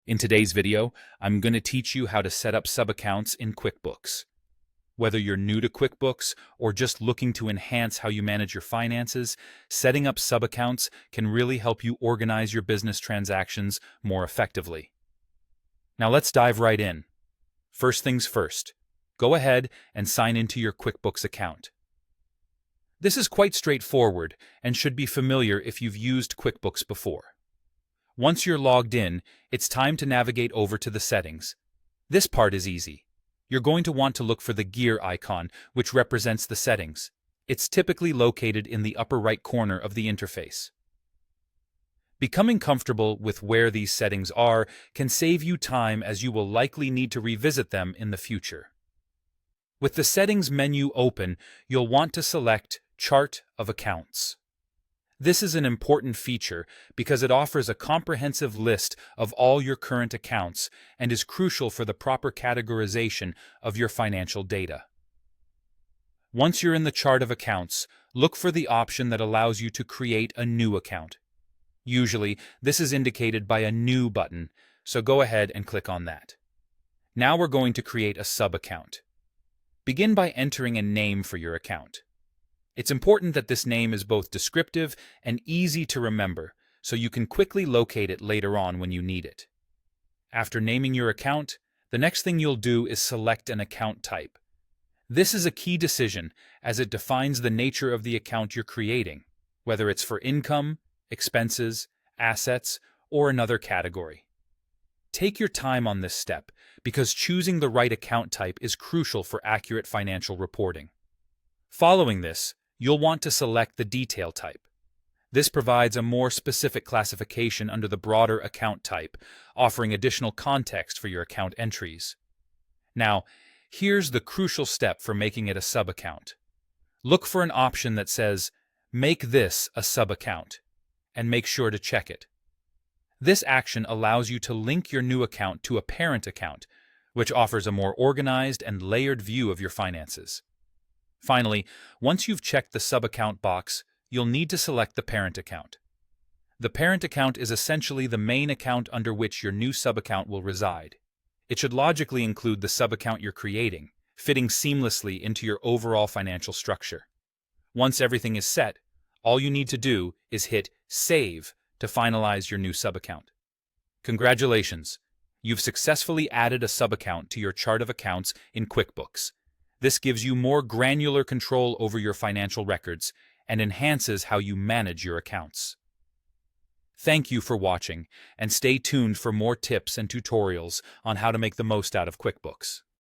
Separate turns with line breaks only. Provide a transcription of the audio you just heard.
In today's video, I'm going to teach you how to set up sub-accounts in QuickBooks. Whether you're new to QuickBooks or just looking to enhance how you manage your finances, setting up sub-accounts can really help you organize your business transactions more effectively. Now let's dive right in. First things first, go ahead and sign into your QuickBooks account. This is quite straightforward and should be familiar if you've used QuickBooks before. Once you're logged in, it's time to navigate over to the settings. This part is easy. You're going to want to look for the gear icon, which represents the settings. It's typically located in the upper right corner of the interface. Becoming comfortable with where these settings are can save you time, as you will likely need to revisit them in the future. With the settings menu open, you'll want to select Chart of Accounts. This is an important feature because it offers a comprehensive list of all your current accounts and is crucial for the proper categorization of your financial data. Once you're in the chart of accounts, look for the option that allows you to create a new account. Usually, this is indicated by a New button, so go ahead and click on that. Now we're going to create a sub-account. Begin by entering a name for your account. It's important that this name is both descriptive and easy to remember, so you can quickly locate it later on when you need it. After naming your account, the next thing you'll do is select an account type. This is a key decision, as it defines the nature of the account you're creating, whether it's for income, expenses, assets, or another category. Take your time on this step, because choosing the right account type is crucial for accurate financial reporting. Following this, you'll want to select the detail type. This provides a more specific classification under the broader account type, offering additional context for your account entries. Now, here's the crucial step for making it a sub-account. Look for an option that says, "Make this a sub-account," and make sure to check it. This action allows you to link your new account to a parent account, which offers a more organized and layered view of your finances. Finally, once you've checked the sub-account box, you'll need to select the parent account. The parent account is essentially the main account under which your new sub-account will reside. It should logically include the sub-account you're creating, fitting seamlessly into your overall financial structure. Once everything is set, all you need to do is hit Save to finalize your new sub-account. Congratulations! You've successfully added a sub-account to your chart of accounts in QuickBooks. This gives you more granular control over your financial records and enhances how you manage your accounts. Thank you for watching, and stay tuned for more tips and tutorials on how to make the most out of QuickBooks.